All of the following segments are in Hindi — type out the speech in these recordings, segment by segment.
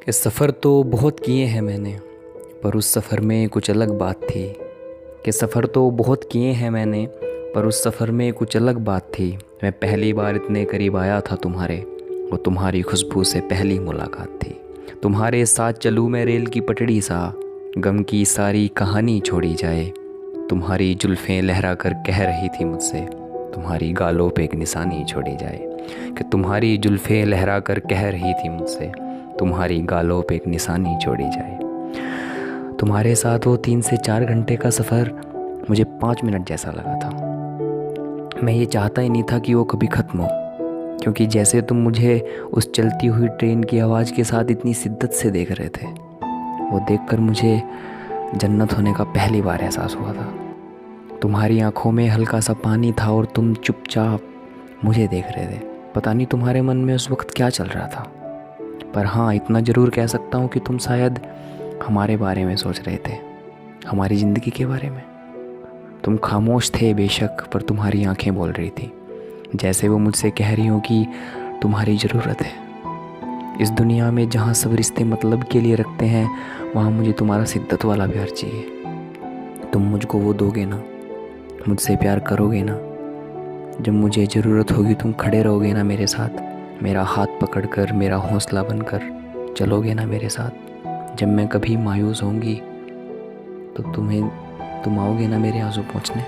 कि सफ़र तो बहुत किए हैं मैंने, पर उस सफ़र में कुछ अलग बात थी। कि सफ़र तो बहुत किए हैं मैंने, पर उस सफ़र में कुछ अलग बात थी। मैं पहली बार इतने करीब आया था तुम्हारे, वो तुम्हारी खुशबू से पहली मुलाकात थी। तुम्हारे साथ चलूँ मैं रेल की पटड़ी सा, गम की सारी कहानी छोड़ी जाए। तुम्हारी जुल्फ़ें लहरा कर कह रही थी मुझसे, तुम्हारी गालों पे एक निशानी छोड़ी जाए। कि तुम्हारी जुल्फ़ें लहरा कर कह रही थी मुझसे, तुम्हारी गालों पे एक निशानी छोड़ी जाए। तुम्हारे साथ वो 3 से 4 घंटे का सफ़र मुझे 5 मिनट जैसा लगा था। मैं ये चाहता ही नहीं था कि वो कभी ख़त्म हो, क्योंकि जैसे तुम मुझे उस चलती हुई ट्रेन की आवाज़ के साथ इतनी शिद्दत से देख रहे थे, वो देखकर मुझे जन्नत होने का पहली बार एहसास हुआ था। तुम्हारी आंखों में हल्का सा पानी था और तुम चुपचाप मुझे देख रहे थे। पता नहीं तुम्हारे मन में उस वक्त क्या चल रहा था, पर हाँ, इतना ज़रूर कह सकता हूँ कि तुम शायद हमारे बारे में सोच रहे थे, हमारी ज़िंदगी के बारे में। तुम खामोश थे बेशक, पर तुम्हारी आंखें बोल रही थी, जैसे वो मुझसे कह रही हो कि तुम्हारी ज़रूरत है। इस दुनिया में जहाँ सब रिश्ते मतलब के लिए रखते हैं, वहाँ मुझे तुम्हारा शिद्दत वाला प्यार चाहिए। तुम मुझको वो दोगे ना, मुझसे प्यार करोगे ना। जब मुझे ज़रूरत होगी तुम खड़े रहोगे ना मेरे साथ, मेरा हाथ पकड़कर, मेरा हौसला बनकर चलोगे ना मेरे साथ। जब मैं कभी मायूस होंगी तो तुम आओगे ना मेरे आंसू पोंछने।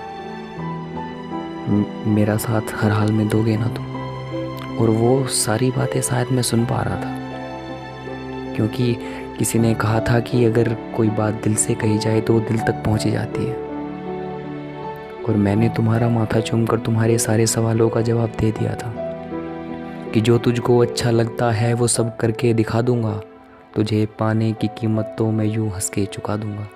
मेरा साथ हर हाल में दोगे ना तुम। और वो सारी बातें शायद मैं सुन पा रहा था, क्योंकि किसी ने कहा था कि अगर कोई बात दिल से कही जाए तो वो दिल तक पहुंची जाती है। और मैंने तुम्हारा माथा चूमकर तुम्हारे सारे सवालों का जवाब दे दिया था कि जो तुझको अच्छा लगता है वो सब करके दिखा दूंगा, तुझे पाने की कीमत तो मैं यूं हंस के चुका दूंगा।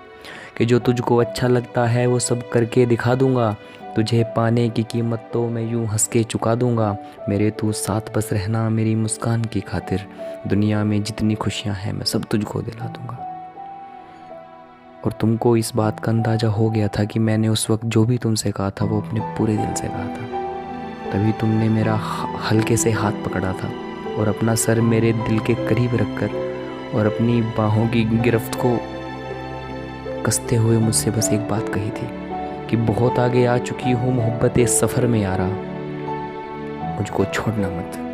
कि जो तुझको अच्छा लगता है वो सब करके दिखा दूंगा, तुझे पाने की कीमत तो मैं यूं हंस के चुका दूंगा। मेरे तू साथ बस रहना मेरी मुस्कान की खातिर, दुनिया में जितनी खुशियां हैं मैं सब तुझको दिला दूंगा। और तुमको इस बात का अंदाज़ा हो गया था कि मैंने उस वक्त जो भी तुमसे कहा था वो अपने पूरे दिल से कहा था। तभी तुमने मेरा हल्के से हाथ पकड़ा था और अपना सर मेरे दिल के करीब रखकर और अपनी बाहों की गिरफ्त को कसते हुए मुझसे बस एक बात कही थी कि बहुत आगे आ चुकी हूँ मोहब्बत इस सफ़र में यारा, मुझको छोड़ना मत।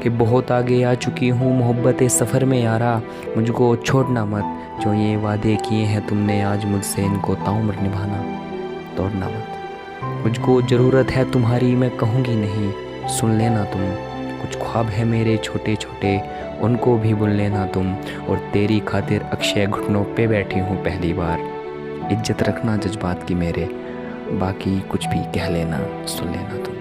कि बहुत आगे आ चुकी हूँ मोहब्बत इस सफ़र में यारा, मुझको छोड़ना मत। जो ये वादे किए हैं तुमने आज मुझसे, इनको ताउम्र निभाना, तोड़ना मत। मुझको ज़रूरत है तुम्हारी मैं कहूँगी नहीं, सुन लेना तुम। कुछ ख्वाब है मेरे छोटे छोटे, उनको भी बुन लेना तुम। और तेरी खातिर अक्षय घुटनों पे बैठी हूँ पहली बार। इज्जत रखना जज्बात की मेरे, बाकी कुछ भी कह लेना, सुन लेना तुम।